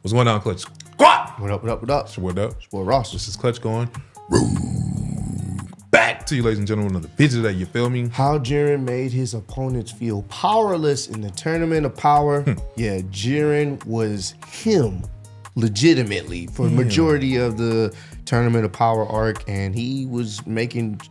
What's going on, Clutch? Squat! What up, what up, what up? What up? It's boy Ross. This is Clutch going back to you, ladies and gentlemen, on the video that you feel me. How Jiren made his opponents feel powerless in the Tournament of Power. Yeah, Jiren was him legitimately for the majority of the Tournament of Power arc, and he was making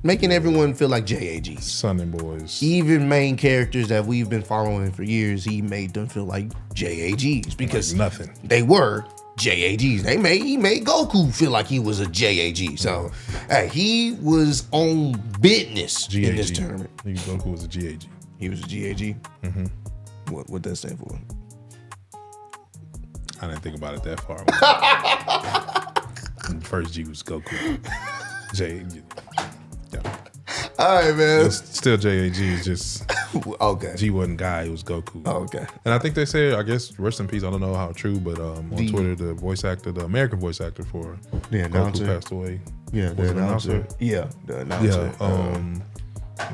everyone feel like JAGs. Sunday boys. Even main characters that we've been following for years, he made them feel like JAGs because like nothing. They were JAGs. He made Goku feel like he was a JAG. So, hey, he was on business GAG. in this tournament. Goku was a GAG. He was a GAG. What does that stand for? I didn't think about it that far. First G was Goku. Yeah. All right, man. It's still JAG. It's just okay. G wasn't guy. It was Goku. Oh, okay. And I think they say, I guess, rest in peace. I don't know how true, but on Twitter, the voice actor, the American voice actor for Goku passed away. Yeah, the announcer. Yeah, the announcer. Yeah,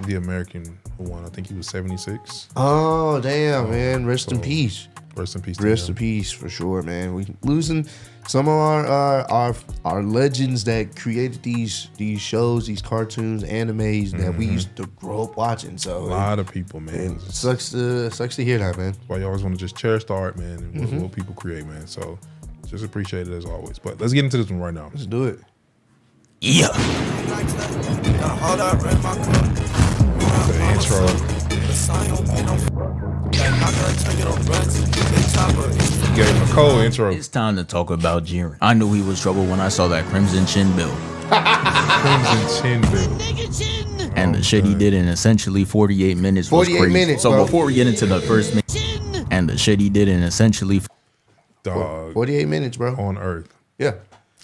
the American one. I think he was 76. Oh, damn, man. Rest in peace. Rest in peace. Rest in peace for sure, man. We losing some of our legends that created these shows, these cartoons, animes that we used to grow up watching. So a lot of people, man. It sucks to hear that, man. Why you always want to just cherish the art, man, and what people create, man. So just appreciate it as always. But let's get into this one right now. Let's do it. Yeah. The intro. Gave him a cold intro. It's time to talk about Jiren. I knew he was trouble when I saw that Crimson Chin build. Crimson Chin build. And the shit he did in essentially 48 minutes was 48 crazy. minutes, so bro. before we get into the first minute, and the shit he did in essentially 48 minutes, bro. On Earth. Yeah.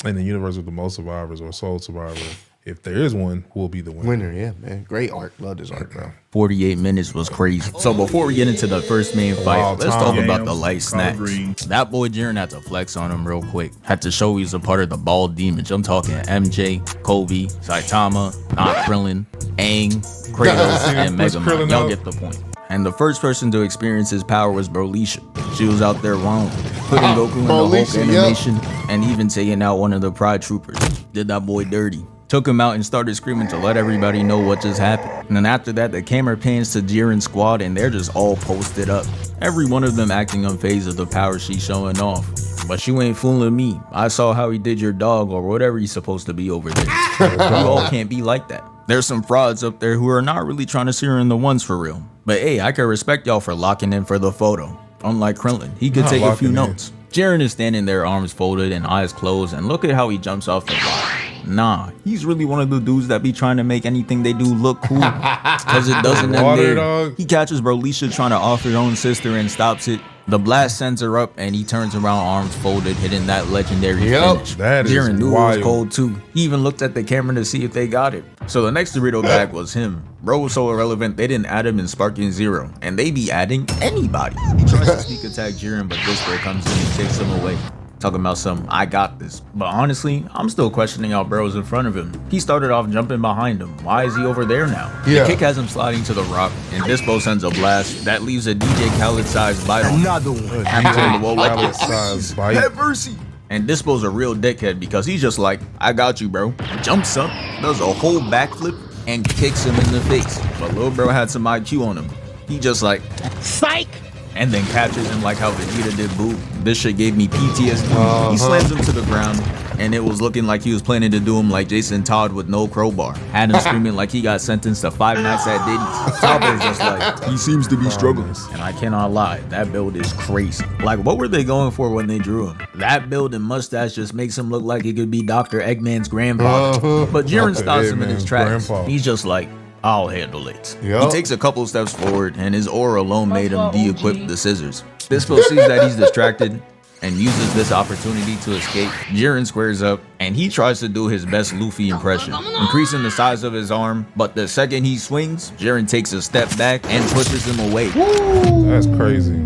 In the universe with the most survivors or sole survivor, if there is one, will be the winner. Yeah, man. Great art. Love this art, bro. 48 minutes was crazy. So before we get into the first main fight, let's talk about the light snacks. That boy Jiren had to flex on him real quick. Had to show he's a part of the bald demons. I'm talking MJ, Kobe, Saitama, not Krillin, Aang, Kratos, and Mega Man. Y'all get the point. And the first person to experience his power was Brolisha. She was out there wrong, putting Goku in the Hulk animation and even taking out one of the Pride Troopers. Did that boy dirty. Took him out and started screaming to let everybody know what just happened. And then after that, the camera pans to Jiren's squad and they're just all posted up. Every one of them acting unfazed of the power she's showing off. But you ain't fooling me. I saw how he did your dog or whatever he's supposed to be over there. You all can't be like that. There's some frauds up there who are not really trying to see her in the ones for real. But hey, I can respect y'all for locking in for the photo. Unlike Krillin, he could take a few notes. Jiren is standing there, arms folded and eyes closed, and look at how he jumps off the block. Nah, he's really one of the dudes that be trying to make anything they do look cool. Cause it doesn't end there. He catches Brolisha trying to off her own sister and stops it. The blast sends her up and he turns around, arms folded, hitting that legendary finish. That is Jiren knew wild. it was cold too. He even looked at the camera to see if they got it. So the next Dorito bag was him. Bro was so irrelevant they didn't add him in Sparking Zero, and they be adding anybody. He tries to sneak attack Jiren, but Disco comes in and takes him away. Talking about some, I got this. But honestly, I'm still questioning how Bros in front of him. He started off jumping behind him. Why is he over there now? The kick has him sliding to the rock, and Dispo sends a blast that leaves a DJ Khaled-sized bite on him. Another one. Hammer on the wall like Khaled-sized bite. Have mercy. And Dispo's a real dickhead because he's just like, I got you, bro. Jumps up, does a whole backflip, and kicks him in the face. But Lil Bro had some IQ on him. He just like, psych! And then catches him like how Vegeta did Boo. This shit gave me PTSD. He slams him to the ground, and it was looking like he was planning to do him like Jason Todd with no crowbar. Had him screaming like he got sentenced to 5 nights at Diddy's. Topper's just like, he seems to be struggling. And I cannot lie, that build is crazy. Like, what were they going for when they drew him? That build and mustache just makes him look like he could be Dr. Eggman's grandfather. But Jiren stops him in his tracks. He's just like, I'll handle it. He takes a couple steps forward, and his aura alone made him de-equip the scissors. Dispo sees that he's distracted and uses this opportunity to escape. Jiren squares up, and he tries to do his best Luffy impression, increasing the size of his arm, but the second he swings, Jiren takes a step back and pushes him away. That's crazy.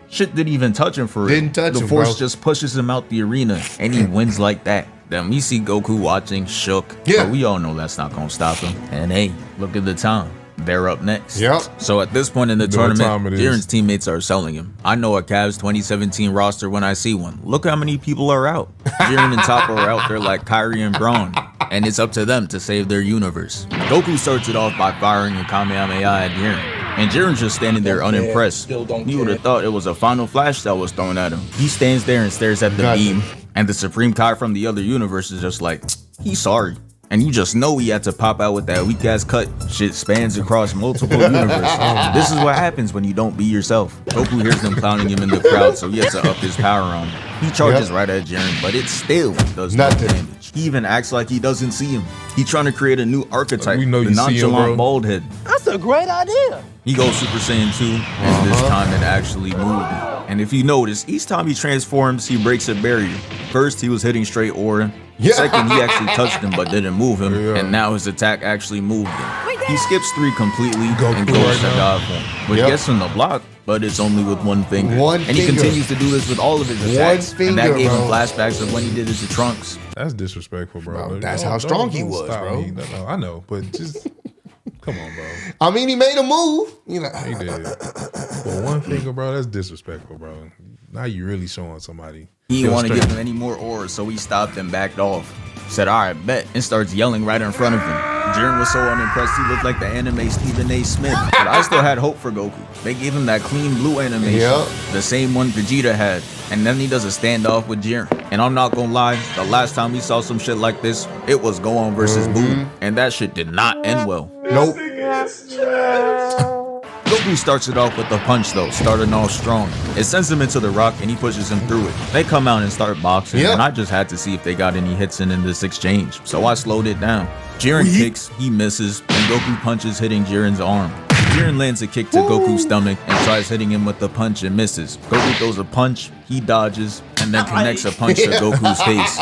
Shit didn't even touch him for real. The force just pushes him out the arena, and he wins like that. Then we see Goku watching, shook. But we all know that's not gonna stop him. And hey, look at the time. they're up next. Yep. So at this point in the You know what time tournament, it is. Jiren's teammates are selling him. I know a Cavs 2017 roster when I see one. Look how many people are out. Jiren and Toppo are out there like Kyrie and Braun, and it's up to them to save their universe. Goku starts it off by firing a Kamehameha at Jiren. And Jiren's just standing there unimpressed. You would have thought it was a final flash that was thrown at him. He stands there and stares at the beam, and the Supreme Kai from the other universe is just like, he's sorry. And you just know he had to pop out with that weak ass cut. Shit spans across multiple universes. This is what happens when you don't be yourself. Goku hears them clowning him in the crowd, so he has to up his power on him. He charges right at Jiren, but it still does no damage. He even acts like he doesn't see him. He's trying to create a new archetype, We know the you see him, nonchalant bro. bald head. That's a great idea. He goes Super Saiyan 2, and this time it actually moved him. And if you notice, each time he transforms, he breaks a barrier. First, he was hitting straight aura. Second, he actually touched him but didn't move him. And now his attack actually moved him. He skips 3 completely and goes to God form, which gets him the block, but it's only with one finger. And he continues to do this with all of his attacks. And that gave him flashbacks of when he did it to Trunks. That's disrespectful, bro. That's how strong he was, stop bro. me. No, I know, but just come on, bro. I mean, he made a move. You know, He did. But one finger, bro, that's disrespectful, bro. Now you really showing somebody. He didn't want to give him any more auras, so he stopped and backed off. Said, all right, bet, and starts yelling right in front of him. Jiren was so unimpressed, he looked like the anime Stephen A. Smith. But I still had hope for Goku. They gave him that clean blue animation, the same one Vegeta had. And then he does a standoff with Jiren. And I'm not gonna lie, the last time we saw some shit like this, it was Gohan versus Boo. And that shit did not end well. nope. Goku starts it off with the punch though, starting off strong. It sends him into the rock and he pushes him through it. They come out and start boxing, and I just had to see if they got any hits in this exchange, so I slowed it down. Jiren kicks, he misses, and Goku punches, hitting Jiren's arm. Jiren lands a kick to Goku's stomach and tries hitting him with the punch and misses. Goku throws a punch, he dodges, and then connects a punch to Goku's face.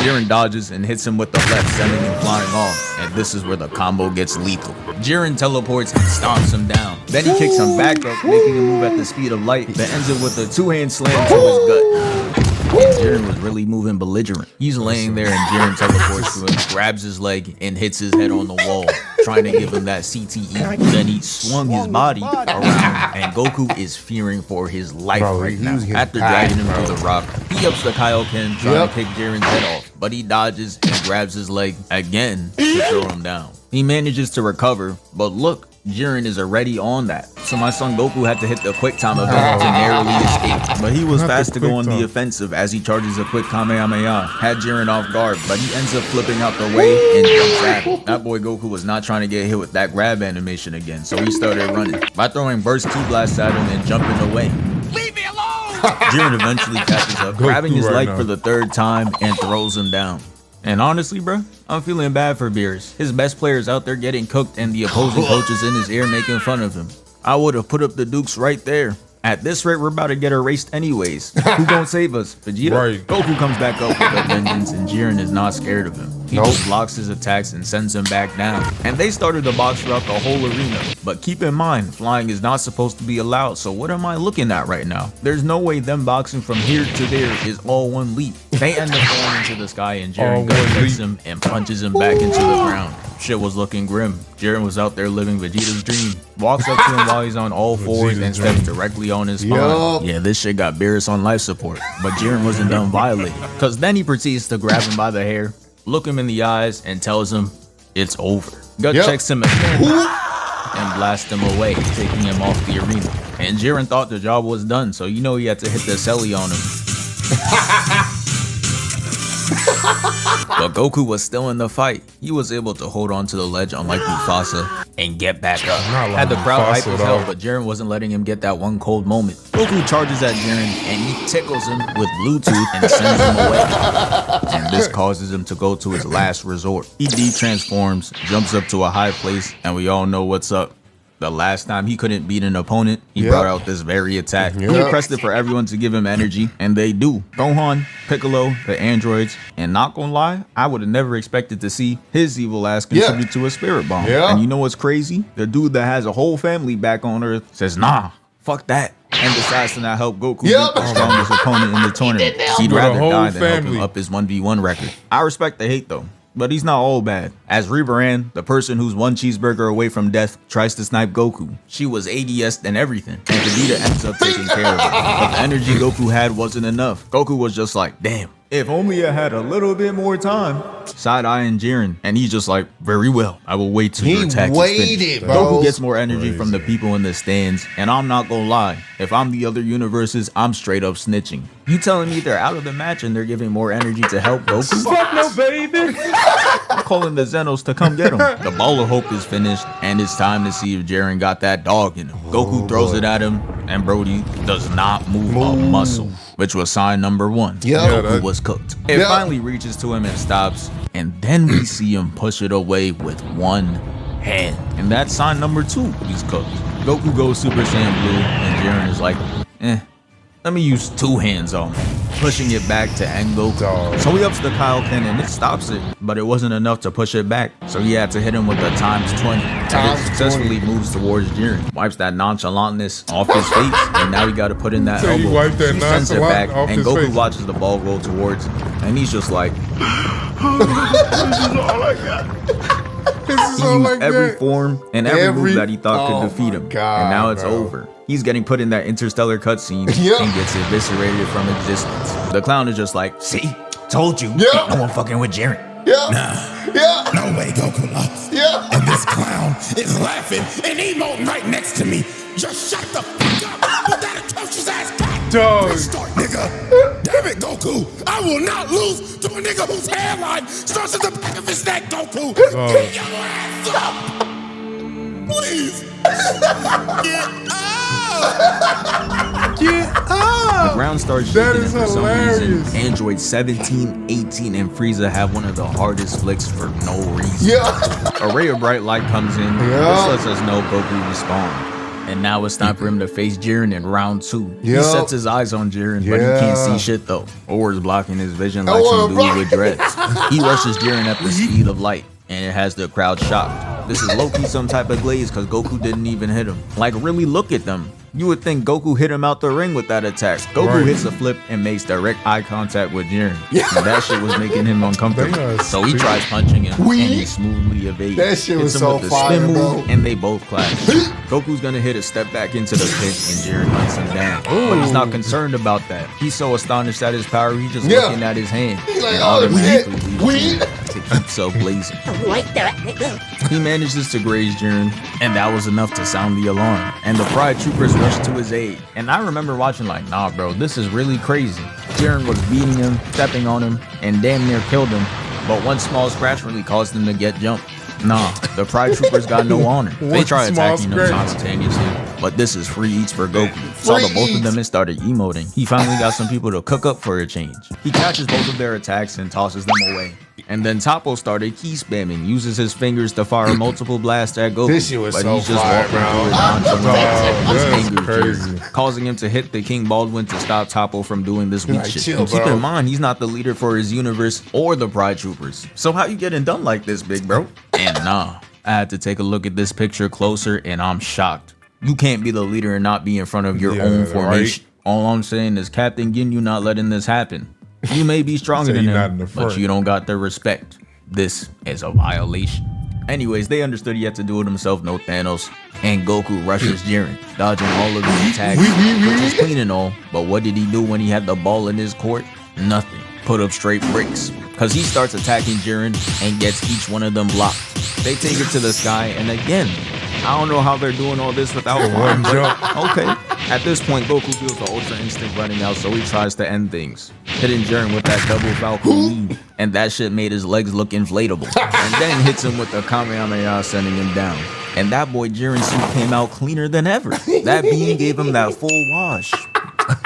Jiren dodges and hits him with the left, sending him flying off. And this is where the combo gets lethal. Jiren teleports and stomps him down. Then he kicks him back up, making him move at the speed of light, then ends it with a 2-hand slam to his gut. And Jiren was really moving belligerent. He's laying there and Jiren teleports to him, grabs his leg, and hits his head on the wall, trying to give him that CTE. Then he swung his body around, and Goku is fearing for his life right now. After dragging him through the rock, he ups the Kaioken, trying to kick Jiren's head off, but he dodges and grabs his leg again to throw him down. He manages to recover, but look, Jiren is already on that. So my son Goku had to hit the quick time event to narrowly escape. But he was fast to go on the offensive as he charges a quick Kamehameha. Had Jiren off guard, but he ends up flipping out the way and jumps at him. That boy Goku was not trying to get hit with that grab animation again, so he started running by throwing burst Ki blasts at him and jumping away. Leave me alone! Jiren eventually catches up, grabbing his leg for the 3rd time and throws him down. And honestly, bro, I'm feeling bad for Beerus. His best player's out there getting cooked and the opposing coach is in his ear making fun of him. I would have put up the Dukes right there. At this rate, we're about to get erased anyways. Who gonna save us? Vegeta? Right. Goku comes back up with a vengeance and Jiren is not scared of him. He just blocks his attacks and sends him back down. And they started to box throughout the whole arena. But keep in mind, flying is not supposed to be allowed, so what am I looking at right now? There's no way them boxing from here to there is all one leap. They end up falling into the sky and Jiren gut kicks him and punches him back into the ground. Shit was looking grim. Jiren was out there living Vegeta's dream. Walks up to him while he's on all fours and steps directly on his spine. Yeah, this shit got Beerus on life support. But Jiren wasn't done violating. Cause then he proceeds to grab him by the hair, look him in the eyes, and tells him it's over. Gut checks him again and blasts him away, taking him off the arena. And Jiren thought the job was done, so you know he had to hit the celly on him. But Goku was still in the fight. He was able to hold on to the ledge unlike Mufasa and get back up. Had the crowd hype as hell, but Jiren wasn't letting him get that one cold moment. Goku charges at Jiren and he tickles him with Bluetooth and sends him away. And this causes him to go to his last resort. He de-transforms, jumps up to a high place, and we all know what's up. The last time he couldn't beat an opponent, he brought out this very attack. He pressed it for everyone to give him energy, and they do. Gohan, Piccolo, the androids, and not gonna lie, I would have never expected to see his evil ass contribute to a spirit bomb. And you know what's crazy? The dude that has a whole family back on Earth says, nah, fuck that, and decides to not help Goku beat the strongest opponent in the tournament. He'd rather die than help him up his 1v1 record. I respect the hate though. but he's not all bad. As Rebaran, the person who's one cheeseburger away from death, tries to snipe Goku. She was ADS and everything, and Vegeta ends up taking care of her. But the energy Goku had wasn't enough. Goku was just like, damn, if only I had a little bit more time. Side-eyeing Jiren, and he's just like, very well, I will wait till your attack is finished. Bro. Goku gets more energy from the people in the stands, and I'm not gonna lie, if I'm the other universes, I'm straight up snitching. You telling me they're out of the match and they're giving more energy to help Goku? Fuck no, baby. I'm calling the Zenos to come get him. The ball of hope is finished, and it's time to see if Jiren got that dog in him. Goku throws it at him, and Brody does not move a muscle, which was sign number 1. Goku was cooked. It finally reaches to him and stops, and then we see him push it away with one hand. And that's sign number 2. He's cooked. Goku goes Super Saiyan Blue, and Jiren is like, let me use 2 hands on him, pushing it back to end Goku. So he ups the Kaioken and it stops it, but it wasn't enough to push it back. So he had to hit him with the times 20. And it successfully moves towards Jiren, wipes that nonchalantness off his face, and now he got to put in that elbow. He sends it back, and Goku watches the ball roll towards him, and he's just like, this is all I got. He used every form and every move that he thought could defeat him, and now it's over. He's getting put in that interstellar cutscene and gets eviscerated from existence. The clown is just like, see, told you, ain't no one fucking with Jiren. No way Goku lost. And this clown is laughing and emoting right next to me. Just shut the fuck up with that atrocious ass cat. Restart, nigga. Damn it, Goku. I will not lose to a nigga whose hairline starts at the back of his neck, Goku. Get your ass up. Please. Get up. Get up! The ground starts shaking, and for some reason, Android 17, 18, and Frieza have one of the hardest flicks for no reason. A ray of bright light comes in, which lets us know Goku respawned. And now it's time for him to face Jiren in round 2. He sets his eyes on Jiren, but he can't see shit though. Or is blocking his vision like some dude with dreads. He rushes Jiren at the speed of light, and it has the crowd shocked. This is low-key some type of glaze because Goku didn't even hit him. Like, really look at them. You would think Goku hit him out the ring with that attack. Goku hits a flip and makes direct eye contact with Jiren. And that shit was making him uncomfortable. So he tries punching him and he smoothly evades. That shit was so fire, bro. And they both clash. Goku's gonna hit a step back into the pit and Jiren hunts him down. But he's not concerned about that. He's so astonished at his power, he's just looking at his hand. He's like, oh shit, to keep himself blazing. He manages to graze Jiren, and that was enough to sound the alarm. And the Pride Troopers rushed to his aid. And I remember watching like, nah bro, this is really crazy. Jiren was beating him, stepping on him, and damn near killed him. But one small scratch really caused him to get jumped. Nah, the Pride Troopers got no honor. They try attacking him simultaneously, but this is free eats for Goku. Saw the both of them and started emoting. He finally got some people to cook up for a change. He catches both of their attacks and tosses them away. And then Toppo started key spamming, uses his fingers to fire multiple blasts at Goku. This shit was but so he's just fire, walking bro. through it Crazy. causing him to hit the King Baldwin to stop Toppo from doing this weak shit. chill, And keep bro. in mind, he's not the leader for his universe or the Pride Troopers. So how you getting done like this, big bro? And nah, I had to take a look at this picture closer and I'm shocked. You can't be the leader and not be in front of your own formation. All I'm saying is Captain Ginyu not letting this happen. You may be stronger than him, but you don't got their respect. This is a violation. Anyways, they understood he had to do it himself, no Thanos. And Goku rushes Jiren, dodging all of his attacks, which is clean and all. But what did he do when he had the ball in his court? Nothing. Put up straight bricks. Cause he starts attacking Jiren and gets each one of them blocked. They take it to the sky, and again, I don't know how they're doing all this without one jump. Okay. At this point, Goku feels the Ultra Instinct running out, so he tries to end things, hitting Jiren with that double Falcon weave, and that shit made his legs look inflatable. And then hits him with the Kamehameha, sending him down. And that boy Jiren's suit came out cleaner than ever. That beam gave him that full wash.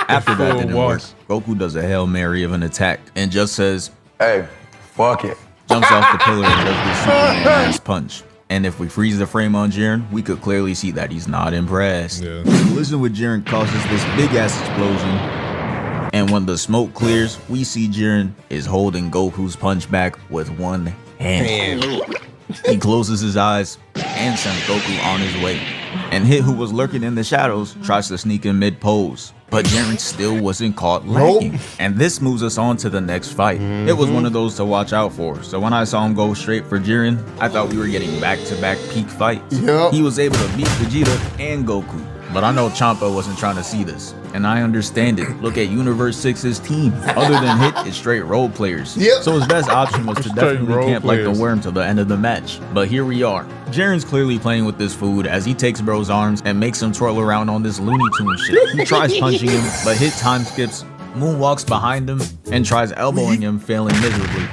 After that didn't work, Goku does a Hail Mary of an attack and just says, hey, fuck it. Jumps off the pillar and does the Superman ass punch. And if we freeze the frame on Jiren, we could clearly see that he's not impressed. The collision with Jiren causes this big ass explosion. And when the smoke clears, we see Jiren is holding Goku's punch back with one hand. He closes his eyes and sends Goku on his way. And Hit, who was lurking in the shadows, tries to sneak in mid-pose. but Jiren still wasn't caught lacking. And this moves us on to the next fight. It was one of those to watch out for. So when I saw him go straight for Jiren, I thought we were getting back-to-back peak fights. He was able to beat Vegeta and Goku. But I know Champa wasn't trying to see this, and I understand it. Look at Universe 6's team. Other than Hit, it's straight role players. So his best option was to definitely camp like the worm till the end of the match. But here we are. Jiren's clearly playing with this food as he takes bro's arms and makes him twirl around on this Looney Tunes shit. He tries punching him, but Hit time skips, moonwalks behind him, and tries elbowing him, failing miserably.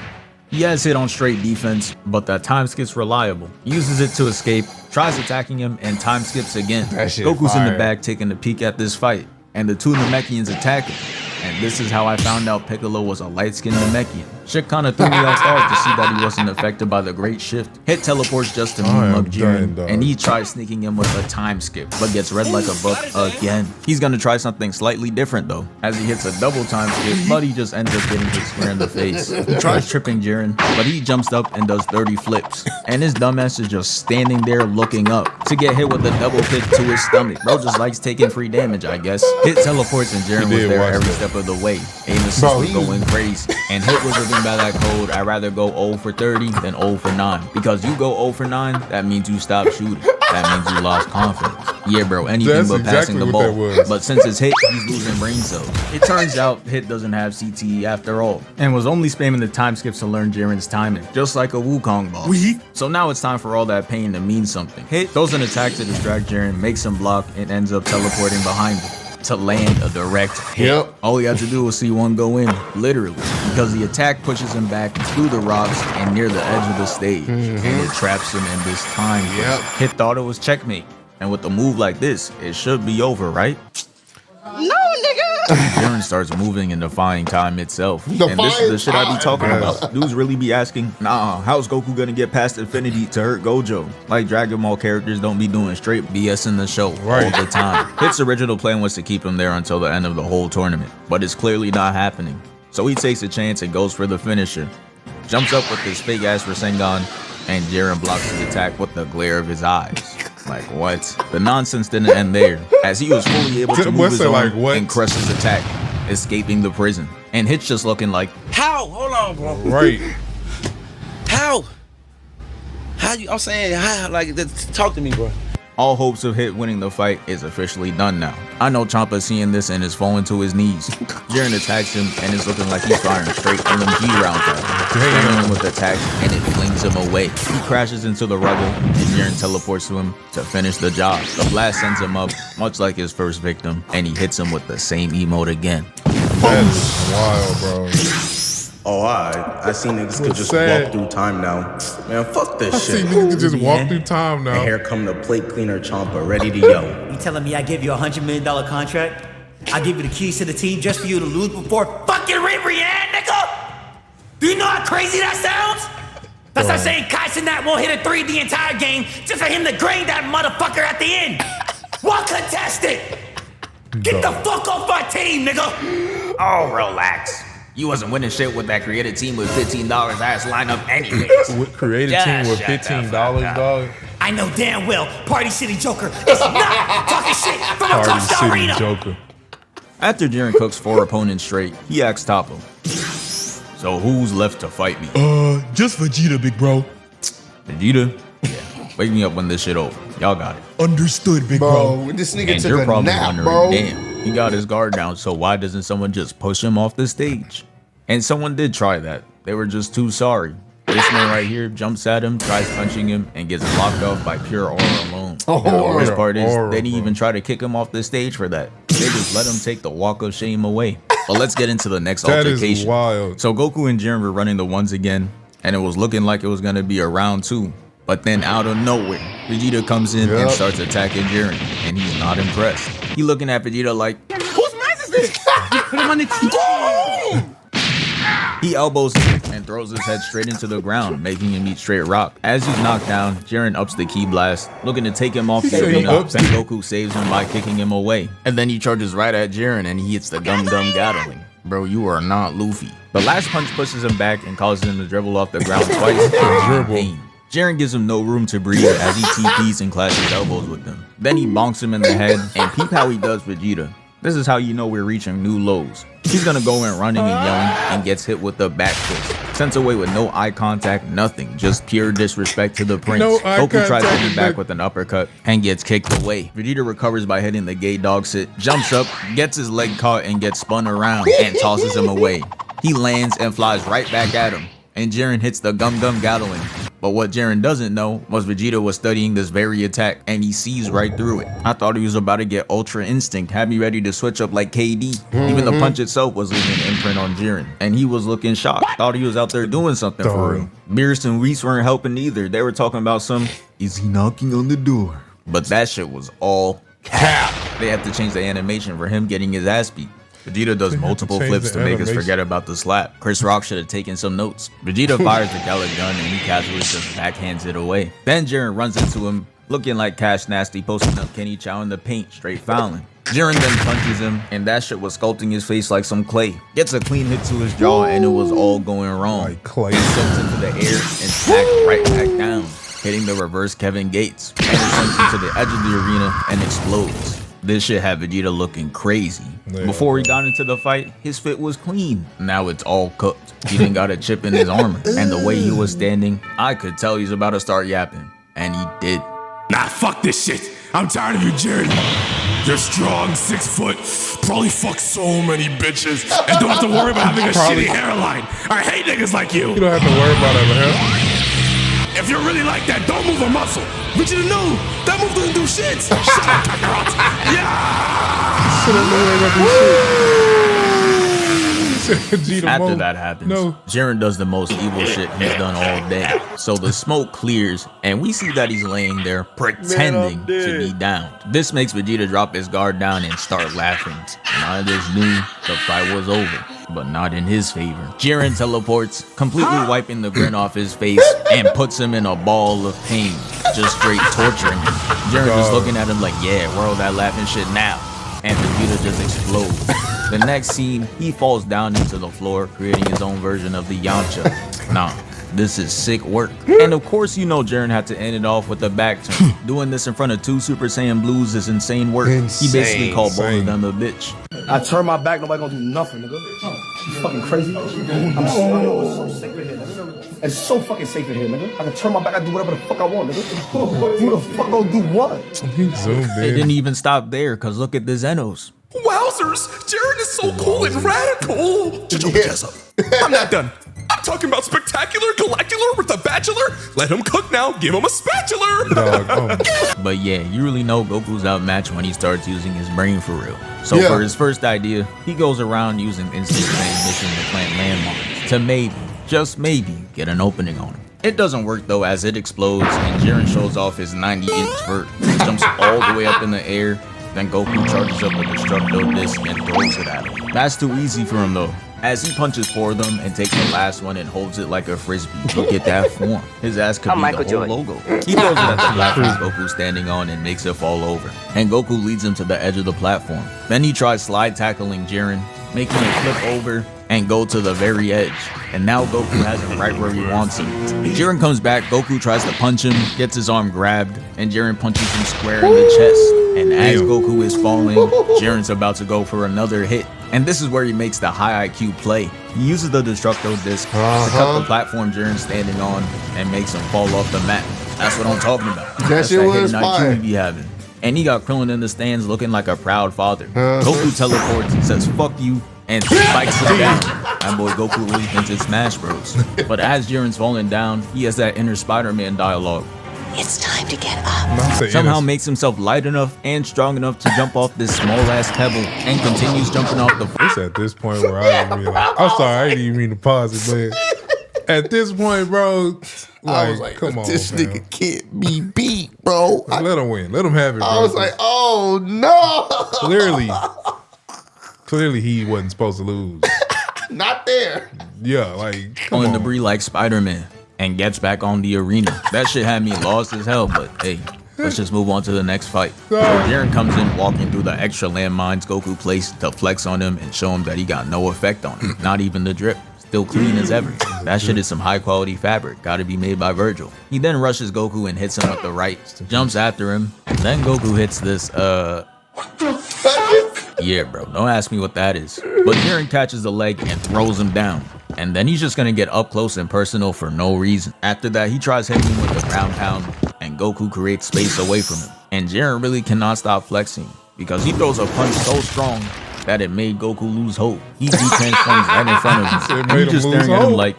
He has Hit on straight defense, but that time skip's reliable. Uses it to escape, tries attacking him, and time skips again. Goku's in the back taking a peek at this fight, and the two Namekians attack him. And this is how I found out Piccolo was a light-skinned Namekian. Shit kinda threw me off guard to see that he wasn't affected by the great shift. Hit teleports just to meme up Jiren, and he tries sneaking him with a time skip, but gets read like a book again. He's gonna try something slightly different though, as he hits a double time skip, but he just ends up getting hit square in the face. He tries tripping Jiren, but he jumps up and does 30 flips. And his dumbass is just standing there looking up to get hit with a double kick to his stomach. Bro just likes taking free damage, I guess. Hit teleports and Jiren was there every step of the way. Aim assist was going crazy, and Hit was living by that code. I'd rather go 0 for 30 than 0 for 9. Because you go 0 for 9, that means you stop shooting. That means you lost confidence. Yeah, bro, anything but passing the ball. But since it's Hit, he's losing brain cells. It turns out Hit doesn't have CTE after all, and was only spamming the time skips to learn Jiren's timing, just like a Wukong ball. So now it's time for all that pain to mean something. Hit throws an attack to distract Jiren, makes him block, and ends up teleporting behind him to land a direct hit. All he had to do was see one go in, literally, because the attack pushes him back through the rocks and near the edge of the stage, and it traps him in this time. Hit thought it was checkmate, and with a move like this, it should be over, right? No, nigga! Jiren starts moving and defying time itself. And this is the shit I be talking about. Dudes really be asking, nah, how's Goku gonna get past Infinity to hurt Gojo? Like Dragon Ball characters don't be doing straight BS in the show all the time. Hit's original plan was to keep him there until the end of the whole tournament, but it's clearly not happening. So he takes a chance and goes for the finisher. Jumps up with his fake ass Rasengan, and Jiren blocks the attack with the glare of his eyes. Like, what? The nonsense didn't end there, as he was fully able to move his arm and crush his attack, escaping the prison. And Hit's just looking like, how? Hold on, bro. Right. How? How you? I'm saying, how? Like, talk to me, bro. all hopes of Hit winning the fight is officially done now. I know Ciampa's seeing this and is falling to his knees. Jiren attacks him and is looking like he's firing straight LMG rounds at him. Spamming him with attacks and it flings him away. He crashes into the rubble and Jiren teleports to him to finish the job. The blast sends him up, much like his first victim, and he hits him with the same emote again. That is wild, bro. Oh, I see niggas could just walk through time now. Man, fuck this shit. I see niggas could just walk through time now. And here come the plate cleaner Ciampa, ready to yell. You telling me I give you $100 million contract? I give you the keys to the team just for you to lose before fucking Ribrianne, nigga? Do you know how crazy that sounds? That's like saying Kai Cenat won't hit a 3 the entire game just for him to grade that motherfucker at the end. What contested? Get the fuck off my team, nigga. Oh, relax. You wasn't winning shit with that creative team with $15 ass lineup anyways. With creative team with $15, dog? I know damn well Party City Joker is not talking shit from across the arena. Joker. After Jiren cooks 4 opponents straight, he asks Toppo, so who's left to fight me? Just Vegeta, big bro. Vegeta? Yeah. Wake me up when this shit over. Y'all got it. Understood, big bro. This nigga and took you're a probably nap, wondering, bro. damn, he got his guard down, so why doesn't someone just push him off the stage? And someone did try that. They were just too sorry. This man right here jumps at him, tries punching him, and gets locked off by pure aura alone. And the worst part is, they didn't even try to kick him off the stage for that. They just let him take the walk of shame away. But let's get into the next altercation. That is wild. So Goku and Jiren were running the ones again, and it was looking like it was gonna be a round 2. But then out of nowhere, Vegeta comes in and starts attacking Jiren, and he's not impressed. He looking at Vegeta like, whose mess is this? Put him on the team. He elbows him and throws his head straight into the ground, making him eat straight rock. As he's knocked down, Jiren ups the ki blast, looking to take him off the arena, and Goku saves him by kicking him away. And then he charges right at Jiren and he hits the Gum Gum Gatling. Bro, you are not Luffy. The last punch pushes him back and causes him to dribble off the ground twice in pain. Jiren gives him no room to breathe as he TPs and clashes elbows with him. Then he bonks him in the head, and peep how he does Vegeta. This is how you know we're reaching new lows. He's gonna go in running and yelling and gets hit with the back fist. Sent away with no eye contact, nothing. Just pure disrespect to the prince. Goku tries to hit back with an uppercut and gets kicked away. Vegeta recovers by hitting the gay dog sit, jumps up, gets his leg caught and gets spun around and tosses him away. He lands and flies right back at him. And Jiren hits the Gum Gum Gatling. But what Jiren doesn't know was Vegeta was studying this very attack and he sees right through it. I thought he was about to get Ultra Instinct, had me ready to switch up like KD. Even the punch itself was leaving an imprint on Jiren. And he was looking shocked. Thought he was out there doing something for real. Beerus and Whis weren't helping either. They were talking about is he knocking on the door? But that shit was all cap. They have to change the animation for him getting his ass beat. Vegeta does multiple flips to make us forget about the slap. Chris Rock should have taken some notes. Vegeta fires the Gala gun and he casually just backhands it away. Then Jiren runs into him, looking like Cash Nasty posting up Kenny Chow in the paint, straight fouling. Jiren then punches him, and that shit was sculpting his face like some clay. Gets a clean hit to his jaw, and it was all going wrong. Like clay. He slips into the air and smacks right back down, hitting the reverse Kevin Gates. And it jumps into the edge of the arena and explodes. This shit had Vegeta looking crazy. Yeah. Before he got into the fight, his fit was clean. Now it's all cooked. He even got a chip in his armor. And the way he was standing, I could tell he's about to start yapping. And he did. Nah, fuck this shit. I'm tired of you, Jiren. You're strong, 6 foot, probably fuck so many bitches, and don't have to worry about having a shitty hairline. I hate niggas like you. You don't have to worry about having hair. If you're really like that, don't move a muscle. But you know, that move doesn't do shit. Shut up, Kakarot. Yeah! After that happens, Jiren does the most evil shit he's done all day. So the smoke clears, and we see that he's laying there pretending to be down. This makes Vegeta drop his guard down and start laughing. I just knew the fight was over, but not in his favor. Jiren teleports, completely wiping the grin off his face, and puts him in a ball of pain, just straight torturing him. Jiren just looking at him like, yeah, where all that laughing shit now? And Vegeta just explodes. The next scene, he falls down into the floor, creating his own version of the Yamcha. Nah, this is sick work. And of course, you know Jiren had to end it off with a back turn. Doing this in front of 2 Super Saiyan Blues is insane work. He basically called both of them a bitch. I turn my back, nobody gonna do nothing, nigga. You fucking crazy? I'm so safe in here, nigga. It's so fucking safe in here, nigga. I can turn my back, I do whatever the fuck I want, nigga. Who the fuck gonna do what? He zoomed in. It didn't even stop there, cause look at the Zenos. Wowzers! Jiren is so cool and radical! I'm not done. I'm talking about spectacular, galactular with a bachelor. Let him cook now. Give him a spatula. But yeah, you really know Goku's outmatched when he starts using his brain for real. So for his first idea, he goes around using instant transmission to plant landmines to maybe, just maybe, get an opening on him. It doesn't work though, as it explodes and Jiren shows off his 90-inch vert. Jumps all the way up in the air. Then Goku charges up a Destructo Disc and throws it at him. That's too easy for him though, as he punches 4 of them and takes the last one and holds it like a frisbee. Look at that form. His ass could be the whole logo. He throws it at the platform Goku's standing on and makes it fall over. And Goku leads him to the edge of the platform. Then he tries slide tackling Jiren, making it flip over and go to the very edge. And now Goku has him right where he wants him. Jiren comes back, Goku tries to punch him, gets his arm grabbed, and Jiren punches him square in the chest. And as Goku is falling, Jiren's about to go for another hit. And this is where he makes the high IQ play. He uses the Destructo Disc to cut the platform Jiren's standing on and makes him fall off the mat. That's what I'm talking about. That's that hidden IQ he be having. And he got Krillin in the stands looking like a proud father. Goku teleports and says, fuck you, and spikes him down. That boy Goku really thinks it's Smash Bros. But as Jiren's falling down, he has that inner Spider-Man dialogue. It's time to get up. Somehow makes himself light enough and strong enough to jump off this small ass pebble and continues jumping off the It's at this point where I didn't realize. I'm sorry, I didn't even mean to pause it, but at this point, bro, I was like, come on, this man. nigga can't be beat, bro. Let him win. Let him have it, bro. I was like, oh no. Clearly he wasn't supposed to lose. Not there. Yeah, like, come on. on. Debris like Spider-Man and gets back on the arena. That shit had me lost as hell, but hey, let's just move on to the next fight. So Jiren comes in walking through the extra landmines Goku placed to flex on him and show him that he got no effect on him. Not even the drip. Still clean as ever. That shit is some high quality fabric. Gotta be made by Virgil. He then rushes Goku and hits him with the right. Jumps after him. Then Goku hits this, Yeah, bro, don't ask me what that is. But Jiren catches the leg and throws him down. And then he's just gonna get up close and personal for no reason. After that, he tries hitting him with the ground pound, and Goku creates space away from him. And Jiren really cannot stop flexing, because he throws a punch so strong that it made Goku lose hope. He transforms right in front of him, and he's just staring at him like,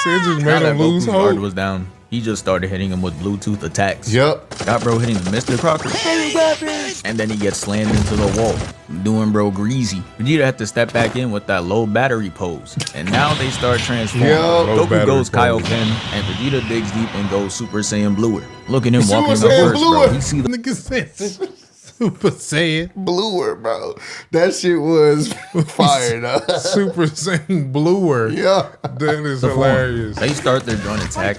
just made him lose hope. Guard was down. He just started hitting him with Bluetooth attacks. Yep. Got bro hitting Mr. Crocker. And then he gets slammed into the wall. Doing bro greasy. Vegeta had to step back in with that low battery pose. And now they start transforming. Goku goes Kaioken, and Vegeta digs deep and goes Super Saiyan Bluer. Look at him walking up first, bro. He see the nigga said Super Saiyan Bluer, bro. That shit was fire, though. Super Saiyan Bluer. Yeah. That is hilarious. They start their joint attack.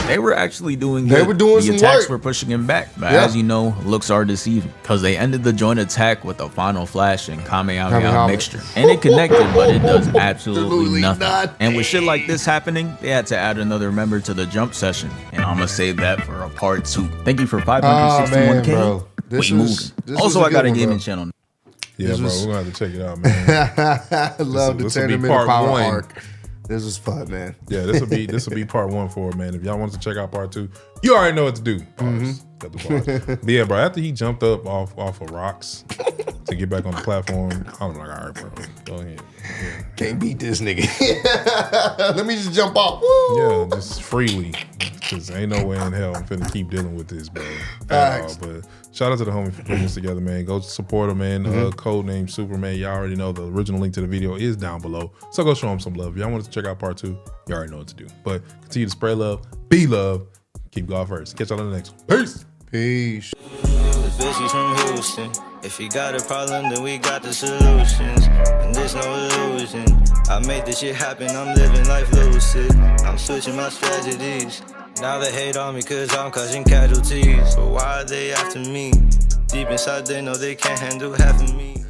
They were actually doing good. They were doing the some attacks work. were pushing him back. But as you know, looks are deceiving. Because they ended the joint attack with a final flash and Kamehameha mixture. And it connected, but it does absolutely nothing. And with shit like this happening, they had to add another member to the jump session. And I'm going to save that for a part 2. Thank you for 561K. Bro. Also, I got a gaming channel. Yeah, bro, we're gonna have to check it out, man. I love the Tournament of Power arc. This was fun, man. Yeah, this will be part 1 for it, man. If y'all want to check out part 2, you already know what to do. Got the bars. But yeah, bro, after he jumped up off of rocks to get back on the platform, I'm like, all right, bro, go ahead. Yeah. Can't beat this nigga. Let me just jump off. Woo! Yeah, just freely. Because ain't no way in hell I'm finna keep dealing with this, bro. At all. But shout out to the homie for putting this together, man. Go support him, man. Code name Superman. Y'all already know the original link to the video is down below. So go show him some love. If y'all want to check out part 2, you already know what to do. But continue to spread love, be love, keep God first. Catch y'all on the next one. Peace. Peace. From Houston. If you got a problem, then we got the solutions. And there's no illusion. I made this shit happen, I'm living life lucid. I'm switching my strategies. Now they hate on me cause I'm causing casualties. But why are they after me? Deep inside they know they can't handle half of me.